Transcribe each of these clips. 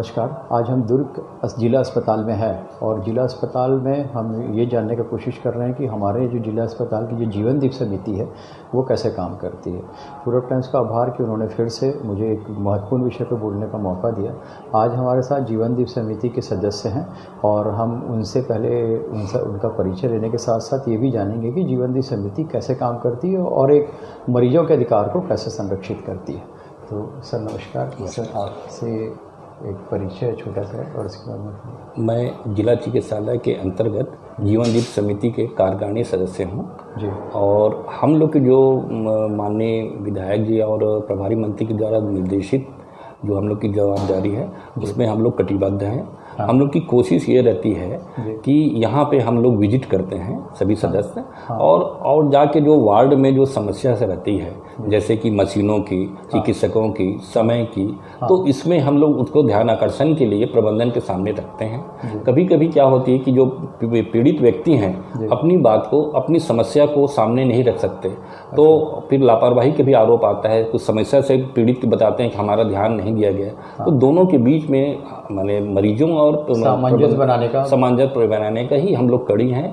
नमस्कार। आज हम दुर्ग जिला अस्पताल में हैं और जिला अस्पताल में हम ये जानने की कोशिश कर रहे हैं कि हमारे जो जिला अस्पताल की जो जीवनदीप समिति है वो कैसे काम करती है। पूर्व टाइम्स का आभार कि उन्होंने फिर से मुझे एक महत्वपूर्ण विषय पर बोलने का मौका दिया। आज हमारे साथ जीवनदीप समिति के सदस्य हैं और हम उनसे पहले उनका परिचय लेने के साथ साथ ये भी जानेंगे कि जीवनदीप समिति कैसे काम करती है और एक मरीजों के अधिकार को कैसे संरक्षित करती है। तो सर नमस्कार। सर आपसे एक परिचय छोटा सा और इसके बाद में मैं जिला चिकित्सालय के अंतर्गत जीवनदीप समिति के कार्यकारिणी सदस्य हूँ जी। और हम लोग के जो माननीय विधायक जी और प्रभारी मंत्री के द्वारा निर्देशित जो हम लोग की जवाबदारी है उसमें हम लोग कटिबद्ध हैं। हाँ। हम लोग की कोशिश ये रहती है कि यहाँ पे हम लोग विजिट करते हैं सभी सदस्य। हाँ। और जाके जो वार्ड में जो समस्या से रहती है जैसे कि मशीनों की, चिकित्सकों की, समय की, तो इसमें हम लोग उसको ध्यान आकर्षण के लिए प्रबंधन के सामने रखते हैं। कभी कभी क्या होती है कि जो पीड़ित व्यक्ति हैं अपनी बात को, अपनी समस्या को सामने नहीं रख सकते, तो फिर लापरवाही के भी आरोप आता है। कुछ समस्या से पीड़ित बताते हैं कि हमारा ध्यान नहीं दिया गया। तो दोनों के बीच में माने मरीजों और सामंजस्य बनाने का ही हम लोग कड़ी हैं।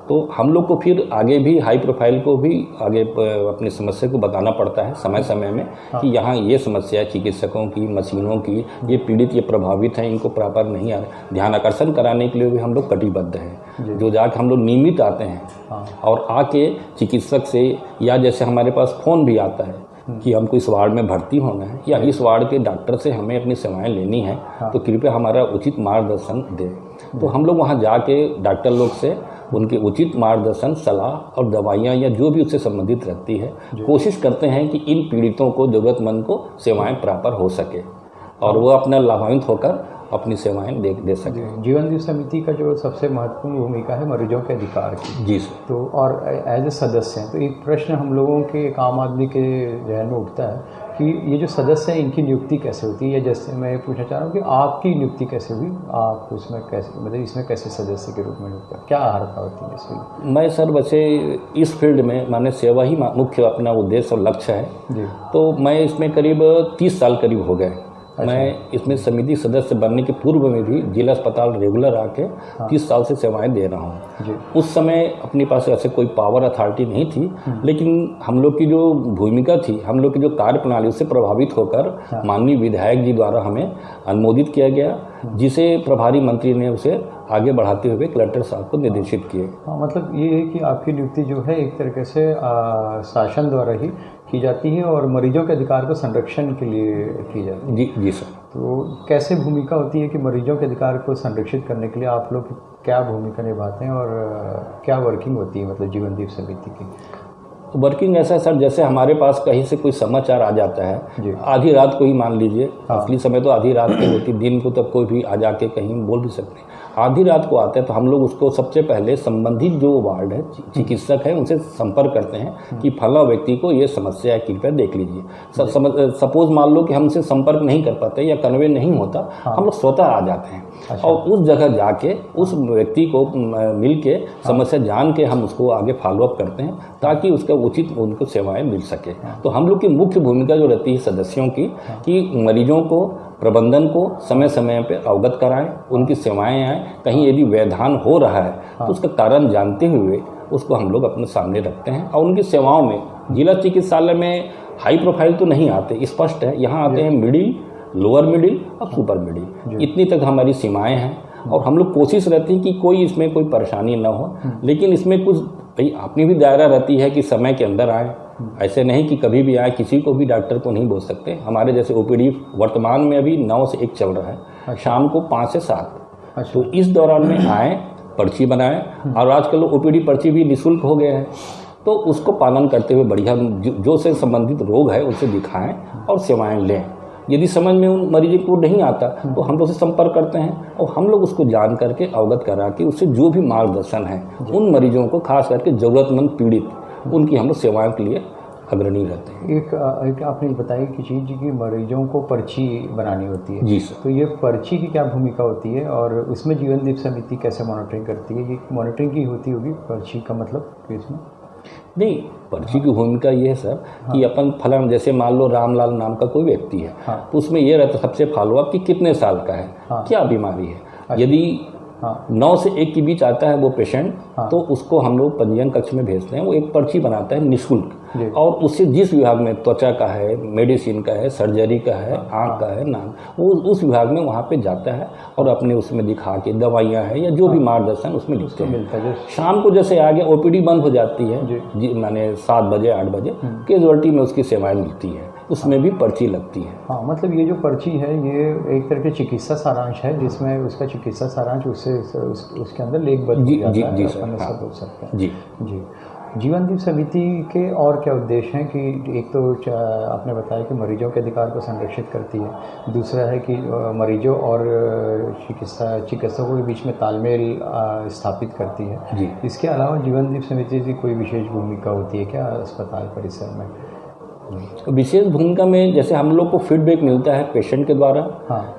तो हम लोग को फिर आगे भी हाई प्रोफाइल को भी आगे अपनी समस्या को बताना पड़ता है समय समय में कि यहाँ ये समस्या चिकित्सकों की, मशीनों की, ये पीड़ित, ये प्रभावित हैं, इनको प्रॉपर नहीं आ रहा। ध्यान आकर्षण कराने के लिए भी हम लोग कटिबद्ध हैं। जो जाके हम लोग नियमित आते हैं और आके चिकित्सक से, या जैसे हमारे पास फ़ोन भी आता है कि हमको इस वार्ड में भर्ती होना है या इस वार्ड के डॉक्टर से हमें अपनी सेवाएं लेनी है, तो कृपया हमारा उचित मार्गदर्शन दें। तो हम लोग वहां जाके डॉक्टर लोग से उनके उचित मार्गदर्शन, सलाह और दवाइयाँ या जो भी उससे संबंधित रहती है, कोशिश करते हैं कि इन पीड़ितों को, ज़रूरतमंद को सेवाएं प्रॉपर हो सके और वो अपना लाभान्वित होकर अपनी सेवाएं दे सके। जीवनदीप समिति का जो सबसे महत्वपूर्ण भूमिका है मरीजों के अधिकार की। जी सर। तो और एज ए सदस्य हैं तो एक प्रश्न हम लोगों के, एक आम आदमी के जहन में उठता है कि ये जो सदस्य हैं इनकी नियुक्ति कैसे होती है, या जैसे मैं पूछना चाह रहा हूँ कि आपकी नियुक्ति कैसे हुई, आप उसमें कैसे, मतलब इसमें कैसे सदस्य के रूप में नियुक्त हैं, क्या अर्हता होती है इसमें? मैं सर वैसे इस फील्ड में माने सेवा ही मुख्य अपना उद्देश्य और लक्ष्य है जी। तो मैं इसमें करीब 30 साल करीब हो गए। मैं इसमें समिति सदस्य बनने के पूर्व में भी जिला अस्पताल रेगुलर आके 30 साल से सेवाएं दे रहा हूँ। उस समय अपने पास ऐसे कोई पावर अथॉरिटी नहीं थी, लेकिन हम लोग की जो भूमिका थी, हम लोग की जो कार्य प्रणाली, उससे प्रभावित होकर माननीय विधायक जी द्वारा हमें अनुमोदित किया गया, जिसे प्रभारी मंत्री ने उसे आगे बढ़ाते हुए कलेक्टर साहब को निर्देशित किए। हाँ, मतलब ये है कि आपकी नियुक्ति जो है एक तरीके से शासन द्वारा ही की जाती है और मरीजों के अधिकार को संरक्षण के लिए की जाती है। जी सर। तो कैसे भूमिका होती है कि मरीजों के अधिकार को संरक्षित करने के लिए आप लोग क्या भूमिका निभाते हैं और क्या वर्किंग होती है, मतलब जीवनदीप समिति की? वर्किंग ऐसा है सर, जैसे हमारे पास कहीं से कोई समाचार आ जाता है, आधी रात को ही मान लीजिए, असली समय तो आधी रात को होती, दिन को तब कोई भी आ जाके कहीं बोल भी सकते हैं। आधी रात को आते हैं तो हम लोग उसको सबसे पहले संबंधित जो वार्ड है, चिकित्सक है, उनसे संपर्क करते हैं कि फला व्यक्ति को ये समस्या है, कृपया देख लीजिए। सपोज मान लो कि हमसे संपर्क नहीं कर पाते या कन्वे नहीं होता, हम लोग स्वतः आ जाते हैं और उस जगह जाके उस व्यक्ति को मिल के समस्या जान के हम उसको आगे फॉलोअप करते हैं ताकि उसका उचित उनको सेवाएं मिल सके। तो हम लोग की मुख्य भूमिका जो रहती है सदस्यों की कि मरीजों को, प्रबंधन को समय समय पे अवगत कराएं, उनकी सेवाएं आएँ। कहीं यदि व्यवधान हो रहा है तो उसका कारण जानते हुए उसको हम लोग अपने सामने रखते हैं और उनकी सेवाओं में जिला चिकित्सालय में हाई प्रोफाइल तो नहीं आते, स्पष्ट है, यहाँ आते हैं मिडिल, लोअर मिडिल और सुपर मिडिल, इतनी तक हमारी सीमाएं हैं। और हम लोग कोशिश रहती है कि कोई इसमें कोई परेशानी ना हो, लेकिन इसमें कुछ भाई अपनी भी दायरा रहती है कि समय के अंदर आए, ऐसे नहीं कि कभी भी आए, किसी को भी डॉक्टर को नहीं बोल सकते। हमारे जैसे ओपीडी वर्तमान में अभी 9 से 1 चल रहा है, शाम को 5 से 7। तो इस दौरान में आए, पर्ची बनाएं, और आजकल ओपीडी पर्ची भी निःशुल्क हो गया है, तो उसको पालन करते हुए बढ़िया जो से संबंधित रोग है उसे दिखाएं और सेवाएं लें। यदि समझ में उन मरीज को नहीं आता तो हम लोग से संपर्क करते हैं और हम लोग उसको जान करके अवगत करा के उससे जो भी मार्गदर्शन है उन मरीजों को, खास करके ज़रूरतमंद पीड़ित, उनकी हम लोग सेवाओं के लिए अग्रणी रहते हैं। एक आपने बताई कि चीज़ कि मरीजों को पर्ची बनानी होती है। जी सर। तो ये पर्ची की क्या भूमिका होती है और उसमें जीवनदीप समिति कैसे मॉनिटरिंग करती है? ये मॉनिटरिंग की होती होगी पर्ची का मतलब इसमें? नहीं, पर्ची की भूमिका ये है सर कि अपन फलाना, जैसे मान लो रामलाल नाम का कोई व्यक्ति है, तो उसमें ये रहता सबसे फॉलोअप कि कितने साल का है, क्या बीमारी है। यदि 9 से 1 के बीच आता है वो पेशेंट, तो उसको हम लोग पंजीयन कक्ष में भेजते हैं। वो एक पर्ची बनाता है निःशुल्क, और उससे जिस विभाग में त्वचा का है, मेडिसिन का है, सर्जरी का है, आँख का है, नाक, वो उस विभाग में वहाँ पे जाता है और अपने उसमें दिखा के दवाइयाँ हैं या जो भी मार्गदर्शन उसमें लिखते हैं। शाम को जैसे आगे ओपीडी बंद हो जाती है, माने 7 बजे 8 बजे कैजुअल्टी में उसकी सेवाएं मिलती हैं, उसमें भी पर्ची लगती है। हाँ, मतलब ये जो पर्ची है ये एक तरह के चिकित्सा सारांश है, जिसमें उसका चिकित्सा सारांश उसके अंदर लेखबद्ध हो जाता है, अपन ऐसा बोल सकते हैं। जी जी। जीवन दीप समिति के और क्या उद्देश्य हैं कि एक तो आपने बताया कि मरीजों के अधिकार को संरक्षित करती है, दूसरा है कि मरीजों और चिकित्सकों के बीच में तालमेल स्थापित करती है। जी। इसके अलावा जीवन दीप समिति की कोई विशेष भूमिका होती है क्या अस्पताल परिसर में? विशेष भूमिका में जैसे हम लोग को फीडबैक मिलता है पेशेंट के द्वारा,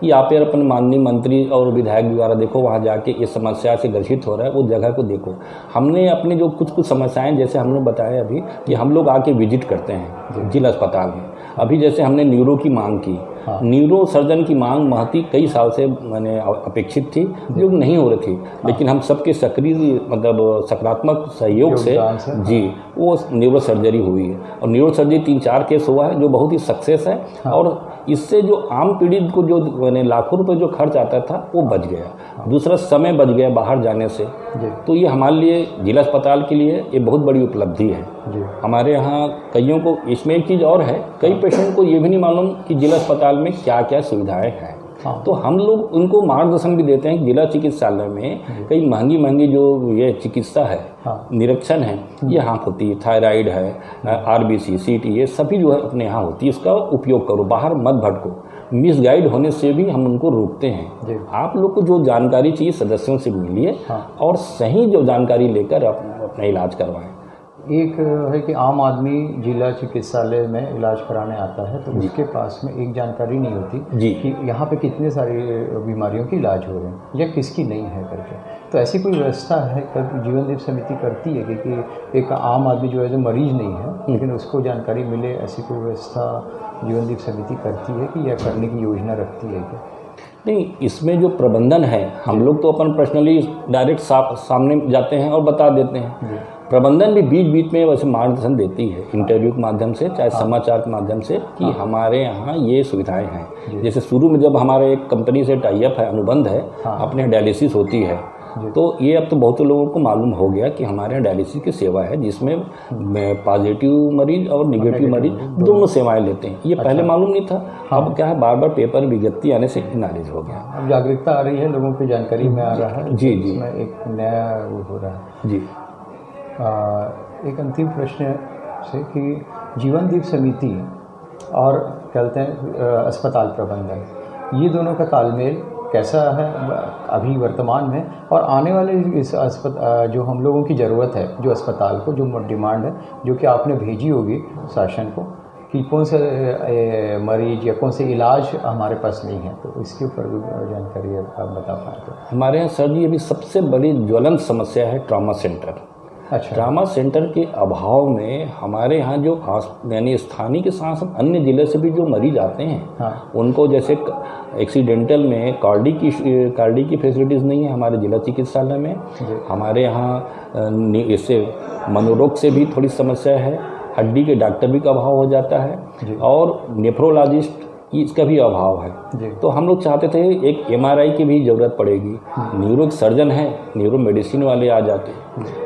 कि आप यार अपन माननीय मंत्री और विधायक द्वारा देखो वहाँ जाके इस समस्या से ग्रसित हो रहा है, वो जगह को देखो। हमने अपने जो कुछ समस्याएं, जैसे हमने बताया अभी कि हम लोग आके विजिट करते हैं जिला अस्पताल में। अभी जैसे हमने न्यूरो की मांग की, न्यूरो सर्जन की मांग महती कई साल से मैंने अपेक्षित थी, जो नहीं हो रही थी, लेकिन हम सबके सक्रिय मतलब सकारात्मक सहयोग से जी वो न्यूरो सर्जरी हुई है। और न्यूरो सर्जरी 3-4 केस हुआ है जो बहुत ही सक्सेस है, और इससे जो आम पीड़ित को जो मैंने लाखों रुपए जो खर्च आता था वो बच गया, दूसरा समय बच गया बाहर जाने से। तो ये हमारे लिए जिला अस्पताल के लिए ये बहुत बड़ी उपलब्धि है। हमारे यहाँ कईयों को, इसमें एक चीज़ और है, कई पेशेंट को ये भी नहीं मालूम कि जिला अस्पताल में क्या क्या सुविधाएं हैं। तो हम लोग उनको मार्गदर्शन भी देते हैं कि जिला चिकित्सालय में कई महंगी जो ये चिकित्सा है, निरीक्षण है, ये यहाँ होती है, थायराइड है, RBC, CT, ये सभी जो है अपने यहाँ होती है, इसका उपयोग करो, बाहर मत भटको। मिसगाइड होने से भी हम उनको रोकते हैं। आप लोग को जो जानकारी चाहिए सदस्यों से मिलिए, और सही जो जानकारी लेकर अपना इलाज करवाएं। एक है कि आम आदमी जिला चिकित्सालय में इलाज कराने आता है, तो उसके पास में एक जानकारी नहीं होती कि यहाँ पे कितने सारी बीमारियों की इलाज हो रहे हैं या किसकी नहीं है करके। तो ऐसी कोई व्यवस्था है जीवन दीप समिति करती है कि एक आम आदमी जो है जो मरीज नहीं है लेकिन उसको जानकारी मिले, ऐसी कोई व्यवस्था जीवन दीप समिति करती है कि या करने की योजना रखती है क्या? नहीं, इसमें जो प्रबंधन है, हम लोग तो अपन पर्सनली डायरेक्ट सामने जाते हैं और बता देते हैं। प्रबंधन भी बीच बीच में वैसे मार्गदर्शन देती है, इंटरव्यू के माध्यम से, चाहे समाचार के माध्यम से, कि हमारे यहाँ ये सुविधाएं हैं। जैसे शुरू में जब हमारे एक कंपनी से टाई अप है, अनुबंध है, अपने डायलिसिस होती है, तो ये अब तो बहुत लोगों को मालूम हो गया कि हमारे यहाँ डायलिसिस की सेवा है, जिसमें पॉजिटिव मरीज और निगेटिव मरीज दोनों सेवाएं लेते हैं। ये पहले मालूम नहीं था, अब क्या है, बार बार पेपर विज्ञप्ति आने से नॉलेज हो गया, अब जागरूकता आ रही है, लोगों की जानकारी में आ रहा है। जी, एक नया वो हो रहा है। जी। एक अंतिम प्रश्न से कि जीवन दीप समिति और कहते हैं अस्पताल प्रबंधन, ये दोनों का तालमेल कैसा है अभी वर्तमान में, और आने वाले इस जो हम लोगों की ज़रूरत है, जो अस्पताल को जो डिमांड है, जो कि आपने भेजी होगी शासन को, कि कौन से मरीज या कौन से इलाज हमारे पास नहीं है, तो इसके ऊपर भी जानकारी आप बता पाएँ तो। हमारे यहाँ सर जी अभी सबसे बड़ी ज्वलंत समस्या है ट्रॉमा सेंटर। अच्छा। ट्रॉमा सेंटर के अभाव में हमारे यहाँ जो यानी स्थानीय के साथ साथ अन्य जिले से भी जो मरीज आते हैं, उनको जैसे एक्सीडेंटल में कार्डी की फैसिलिटीज़ नहीं है हमारे जिला चिकित्सालय में। हमारे यहाँ इससे मनोरोग से भी थोड़ी समस्या है, हड्डी के डॉक्टर भी का अभाव हो जाता है, और नेफ्रोलॉजिस्ट इसका भी अभाव है। तो हम लोग चाहते थे एक MRI की भी ज़रूरत पड़ेगी, न्यूरो सर्जन है, न्यूरो मेडिसिन वाले आ जाते,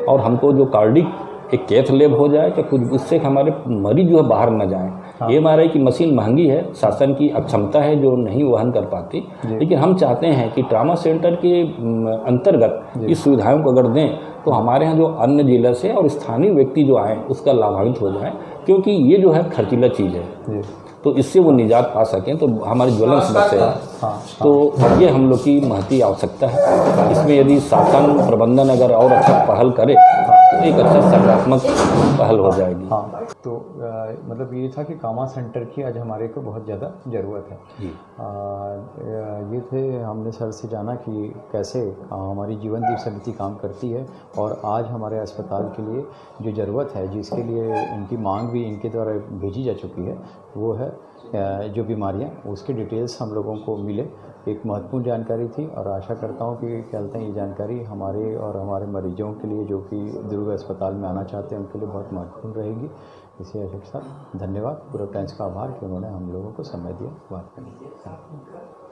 और हमको जो कार्डिक एक कैथ लैब हो जाए कि कुछ, उससे हमारे मरीज जो है बाहर न जाएं। MRI की मशीन महंगी है, शासन की अक्षमता है जो नहीं वहन कर पाती, लेकिन हम चाहते हैं कि ट्रॉमा सेंटर के अंतर्गत इस सुविधाओं को अगर दें तो हमारे यहाँ जो अन्य जिला से और स्थानीय व्यक्ति जो आए उसका लाभान्वित हो जाए, क्योंकि ये जो है खर्चीला चीज़ है, तो इससे वो निजात पा सकें, तो हमारी ज्वलंत समस्या है। तो ये हम लोग की महती आवश्यकता है। इसमें यदि शासन प्रबंधन अगर और अच्छा पहल करे एक अच्छा सकारात्मक पहल हो जाएगी। हाँ, तो मतलब ये था कि कामा सेंटर की आज हमारे को बहुत ज़्यादा ज़रूरत है जी। ये थे, हमने सर से जाना कि कैसे हमारी जीवन दीप समिति काम करती है और आज हमारे अस्पताल के लिए जो ज़रूरत है, जिसके लिए इनकी मांग भी इनके द्वारा भेजी जा चुकी है, वो है जो बीमारियां, उसकी डिटेल्स हम लोगों को मिले। एक महत्वपूर्ण जानकारी थी और आशा करता हूं कि क्या कहते हैं ये जानकारी हमारे और हमारे मरीजों के लिए जो कि दुर्ग अस्पताल में आना चाहते हैं उनके लिए बहुत महत्वपूर्ण रहेगी। इसी आशा के साथ धन्यवाद, पूर्व टाइम्स का आभार कि उन्होंने हम लोगों को समय दिया बात करने के लिए।